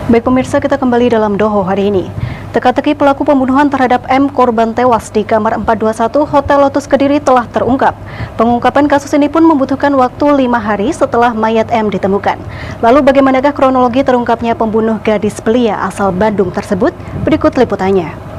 Baik pemirsa, kita kembali dalam Doho hari ini. Teka-teki pelaku pembunuhan terhadap M, korban tewas di kamar 421 Hotel Lotus Kediri telah terungkap. Pengungkapan kasus ini pun membutuhkan waktu 5 hari setelah mayat M ditemukan. Lalu bagaimanakah kronologi terungkapnya pembunuh gadis belia asal Bandung tersebut? Berikut liputannya.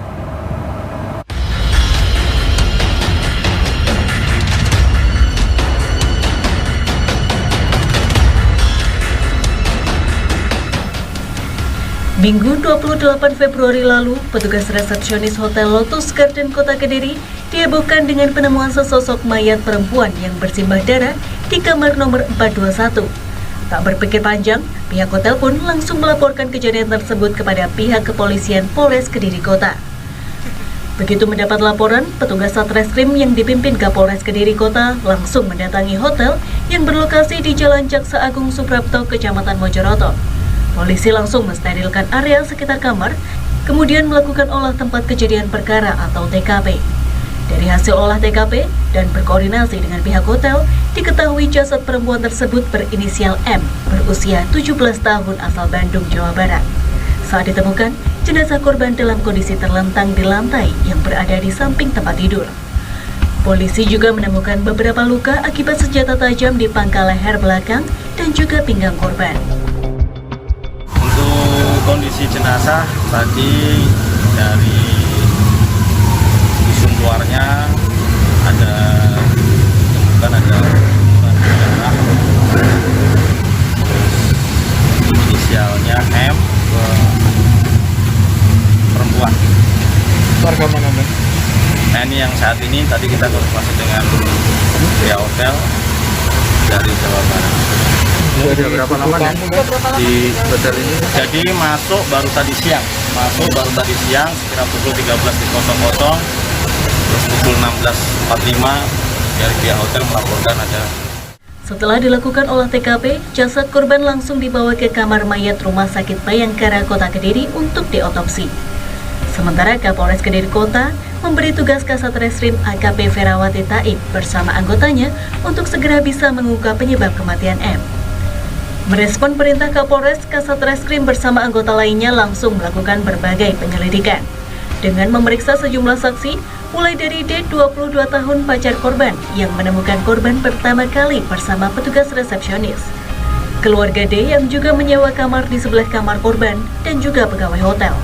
Minggu 28 Februari lalu, petugas resepsionis Hotel Lotus Garden Kota Kediri dihebohkan dengan penemuan sesosok mayat perempuan yang bersimbah darah di kamar nomor 421. Tak berpikir panjang, pihak hotel pun langsung melaporkan kejadian tersebut kepada pihak kepolisian Polres Kediri Kota. Begitu mendapat laporan, petugas Satreskrim yang dipimpin Kapolres Kediri Kota langsung mendatangi hotel yang berlokasi di Jalan Jaksa Agung Suprapto, Kecamatan Mojoroto. Polisi langsung mensterilkan area sekitar kamar, kemudian melakukan olah tempat kejadian perkara atau TKP. Dari hasil olah TKP dan berkoordinasi dengan pihak hotel, diketahui jasad perempuan tersebut berinisial M, berusia 17 tahun asal Bandung, Jawa Barat. Saat ditemukan, jenazah korban dalam kondisi terlentang di lantai yang berada di samping tempat tidur. Polisi juga menemukan beberapa luka akibat senjata tajam di pangkal leher belakang dan juga pinggang korban. Kondisi jenazah tadi dari visum luarnya ditemukan ada lumuran darah, terus inisialnya M, perempuan. Warga mana, Mbak? Nah, ini yang saat ini tadi kita konfirmasi dengan pihak hotel dari Jawa Barat. Sudah berapa lama di hotel ini? Jadi masuk baru tadi siang sekira pukul 13.00, terus pukul 16.45 dari pihak hotel melaporkan ada. Setelah dilakukan olah TKP, jasad korban langsung dibawa ke kamar mayat Rumah Sakit Bayangkara Kota Kediri untuk diotopsi. Sementara Kapolres Kediri Kota memberi tugas Kasat Reskrim AKP Ferawati Taib bersama anggotanya untuk segera bisa mengungkap penyebab kematian M. Merespon perintah Kapolres, Kasat Reskrim bersama anggota lainnya langsung melakukan berbagai penyelidikan. Dengan memeriksa sejumlah saksi, mulai dari D, 22 tahun pacar korban yang menemukan korban pertama kali bersama petugas resepsionis. Keluarga D yang juga menyewa kamar di sebelah kamar korban dan juga pegawai hotel.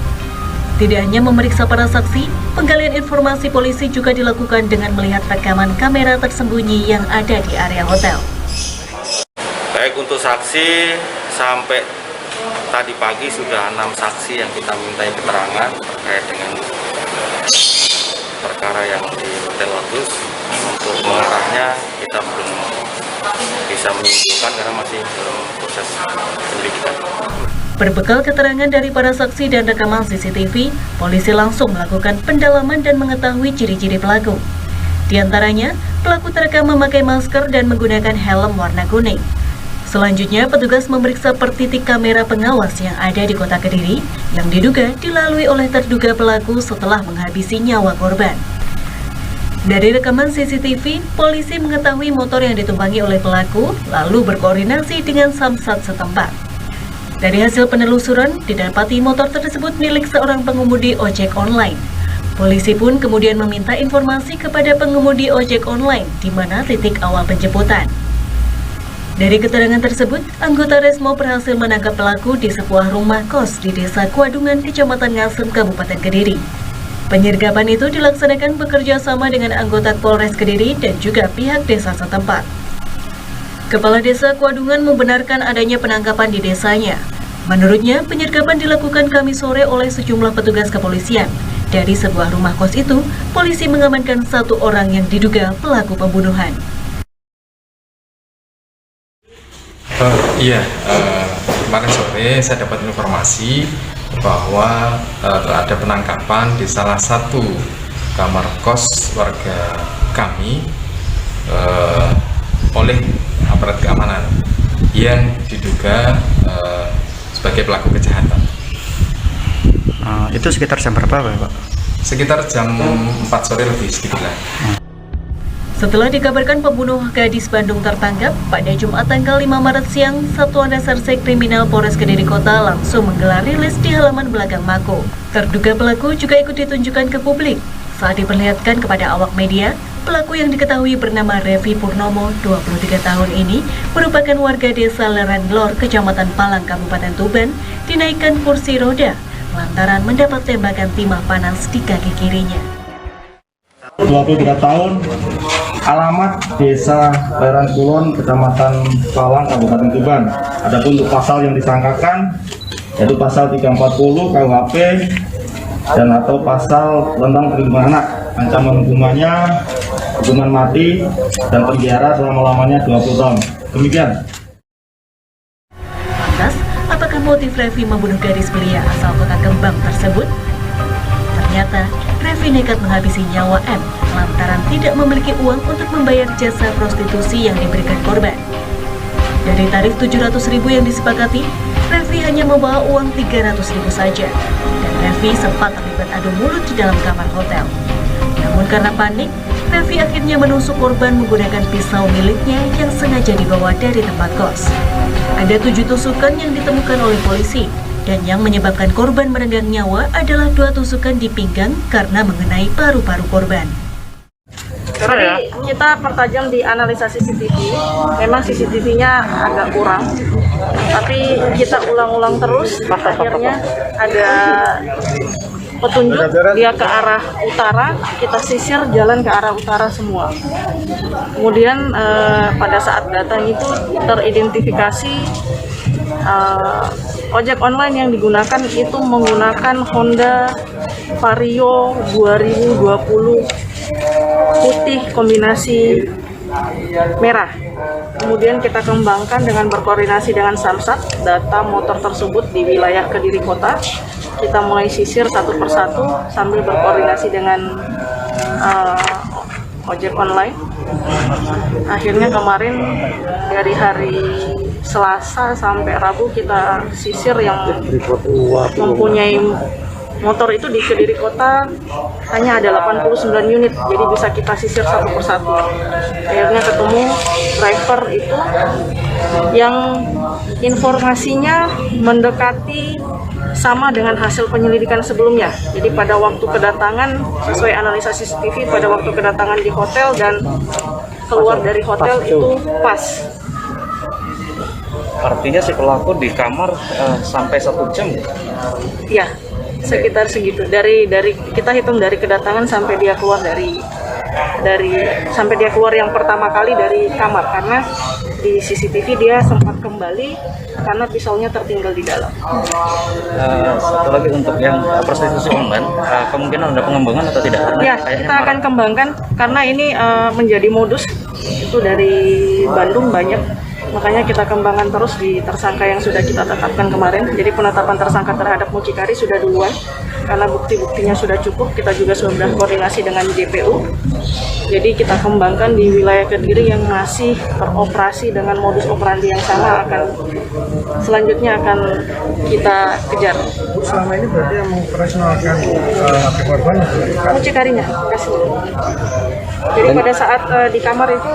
Tidak hanya memeriksa para saksi, penggalian informasi polisi juga dilakukan dengan melihat rekaman kamera tersembunyi yang ada di area hotel. Baik untuk saksi, sampai tadi pagi sudah 6 saksi yang kita mintai keterangan terkait dengan perkara yang di Hotel Lotus. Untuk mengarahnya kita belum bisa menyimpulkan karena masih dalam proses penyelidikan. Berbekal keterangan dari para saksi dan rekaman CCTV, polisi langsung melakukan pendalaman dan mengetahui ciri-ciri pelaku. Di antaranya, pelaku terekam memakai masker dan menggunakan helm warna kuning. Selanjutnya, petugas memeriksa per titik kamera pengawas yang ada di Kota Kediri yang diduga dilalui oleh terduga pelaku setelah menghabisi nyawa korban. Dari rekaman CCTV, polisi mengetahui motor yang ditumpangi oleh pelaku lalu berkoordinasi dengan Samsat setempat. Dari hasil penelusuran, didapati motor tersebut milik seorang pengemudi ojek online. Polisi pun kemudian meminta informasi kepada pengemudi ojek online di mana titik awal penjemputan. Dari keterangan tersebut, anggota Resmo berhasil menangkap pelaku di sebuah rumah kos di Desa Kuadungan, Kecamatan Ngasem, Kabupaten Kediri. Penyergapan itu dilaksanakan bekerja sama dengan anggota Polres Kediri dan juga pihak desa setempat. Kepala Desa Kuadungan membenarkan adanya penangkapan di desanya. Menurutnya, penyergapan dilakukan Kamis sore oleh sejumlah petugas kepolisian. Dari sebuah rumah kos itu, polisi mengamankan 1 orang yang diduga pelaku pembunuhan. Kemarin sore saya dapat informasi bahwa ada penangkapan di salah satu kamar kos warga kami oleh aparat keamanan yang diduga sebagai pelaku kejahatan. Itu sekitar jam berapa, Pak? Sekitar jam 4 sore lebih sedikit lah. Setelah dikabarkan pembunuh gadis Bandung tertangkap, pada Jumat tanggal 5 Maret siang, Satuan Reserse Kriminal Polres Kediri Kota langsung menggelar rilis di halaman belakang Mako. Terduga pelaku juga ikut ditunjukkan ke publik. Saat diperlihatkan kepada awak media, pelaku yang diketahui bernama Revi Purnomo, 23 tahun ini, merupakan warga desa Leranglor, Kecamatan Palang, Kabupaten Tuban, dinaikkan kursi roda lantaran mendapat tembakan timah panas di kaki kirinya. 23 tahun, alamat Desa Leran Kulon, Kecamatan Palang, Kabupaten Tuban. Adapun untuk pasal yang disangkakan yaitu pasal 340 KUHP dan atau pasal tentang perlindungan anak. Ancaman hukumannya hukuman mati dan penjara selama-lamanya 20 tahun. Demikian. Lantas, apakah motif Revi membunuh gadis belia asal Kota Kembang tersebut? Ternyata, Revi nekat menghabisi nyawa M lantaran tidak memiliki uang untuk membayar jasa prostitusi yang diberikan korban. Dari tarif 700.000 yang disepakati, Revi hanya membawa uang 300.000 saja. Dan Revi sempat terlibat adu mulut di dalam kamar hotel. Namun karena panik, Revi akhirnya menusuk korban menggunakan pisau miliknya yang sengaja dibawa dari tempat kos. Ada 7 tusukan yang ditemukan oleh polisi. Dan yang menyebabkan korban merenggang nyawa adalah 2 tusukan di pinggang karena mengenai paru-paru korban. Jadi kita pertajam di analisa CCTV, memang CCTV-nya agak kurang, tapi kita ulang-ulang terus, akhirnya ada petunjuk dia ke arah utara, kita sisir jalan ke arah utara semua. Kemudian pada saat datang itu teridentifikasi ojek online yang digunakan itu menggunakan Honda Vario 2020 putih kombinasi merah. Kemudian kita kembangkan dengan berkoordinasi dengan Samsat data motor tersebut di wilayah Kediri Kota. Kita mulai sisir satu persatu sambil berkoordinasi dengan ojek online. Akhirnya kemarin dari hari Selasa sampai Rabu kita sisir yang mempunyai motor itu di Kediri Kota hanya ada 89 unit, jadi bisa kita sisir satu persatu. Akhirnya ketemu driver itu yang informasinya mendekati sama dengan hasil penyelidikan sebelumnya. Jadi pada waktu kedatangan, sesuai analisa CCTV, pada waktu kedatangan di hotel dan keluar dari hotel itu pas. Artinya si pelaku di kamar sampai 1 jam? Ya, sekitar segitu. Dari kita hitung dari kedatangan sampai dia keluar sampai dia keluar yang pertama kali dari kamar, karena di CCTV dia sempat kembali karena pisaunya tertinggal di dalam. Satu lagi untuk yang prostitusi online, kemungkinan ada pengembangan atau tidak? Ya, kita akan kembangkan karena ini menjadi modus itu dari Bandung banyak. Makanya kita kembangkan terus di tersangka yang sudah kita tetapkan kemarin. Jadi penetapan tersangka terhadap mucikari sudah duluan karena bukti-buktinya sudah cukup. Kita juga sudah koordinasi dengan JPU. Jadi kita kembangkan di wilayah Kediri yang masih beroperasi dengan modus operandi yang sama, selanjutnya akan kita kejar. Selama ini berarti yang mengoperasionalkan HP korban mucikarinya. Jadi pada saat di kamar itu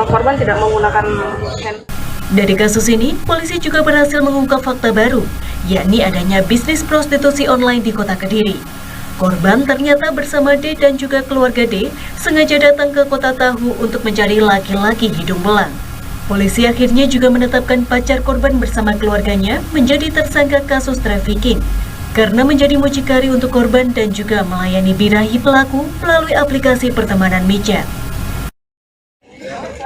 korban tidak menggunakan hand. Dari kasus ini, polisi juga berhasil mengungkap fakta baru, yakni adanya bisnis prostitusi online di Kota Kediri. Korban ternyata bersama D dan juga keluarga D sengaja datang ke Kota Tahu untuk mencari laki-laki hidung belang. Polisi akhirnya juga menetapkan pacar korban bersama keluarganya menjadi tersangka kasus trafficking karena menjadi mucikari untuk korban dan juga melayani birahi pelaku melalui aplikasi pertemanan micet.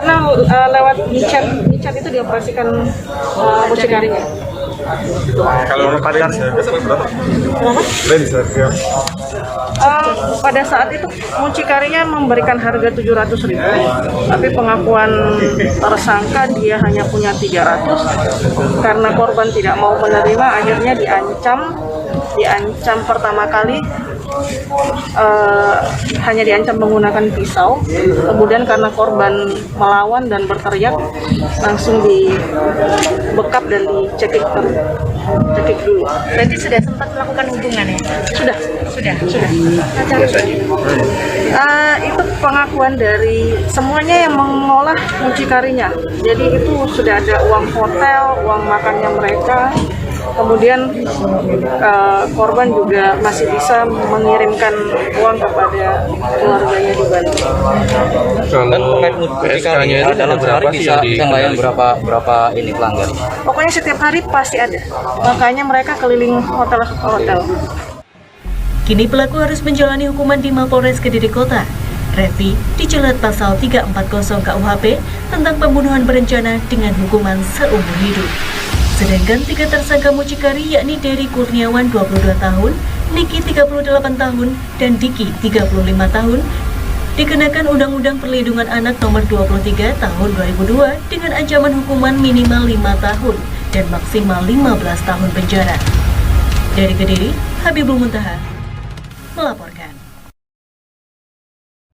Karena lewat micet itu dioperasikan mucikarinya. kalau pacar Pada saat itu mucikarinya memberikan harga 700.000, tapi pengakuan tersangka dia hanya punya 300. Karena korban tidak mau menerima, akhirnya diancam pertama kali hanya diancam menggunakan pisau. Kemudian karena korban melawan dan berteriak, langsung dibekap dan dicekik dulu. Berarti sudah sempat melakukan hubungan ya? Sudah. Sudah. Itu pengakuan dari semuanya yang mengolah mucikarinya. Jadi itu sudah ada uang hotel, uang makannya mereka. Kemudian korban juga masih bisa mengirimkan uang kepada keluarganya di Bandung. Dan terkait mucikari dalam sehari bisa melayani berapa ini pelanggan? Pokoknya setiap hari pasti ada. Makanya mereka keliling hotel-hotel. Kini pelaku harus menjalani hukuman di Mapolres Kediri Kota. Revi dijerat pasal 340 KUHP tentang pembunuhan berencana dengan hukuman seumur hidup. Sedangkan 3 tersangka mucikari yakni Dery Kurniawan 22 tahun, Niki 38 tahun, dan Diki 35 tahun dikenakan Undang-Undang Perlindungan Anak Nomor 23 Tahun 2002 dengan ancaman hukuman minimal 5 tahun dan maksimal 15 tahun penjara. Dari Kediri, Habibul Muntaha melaporkan.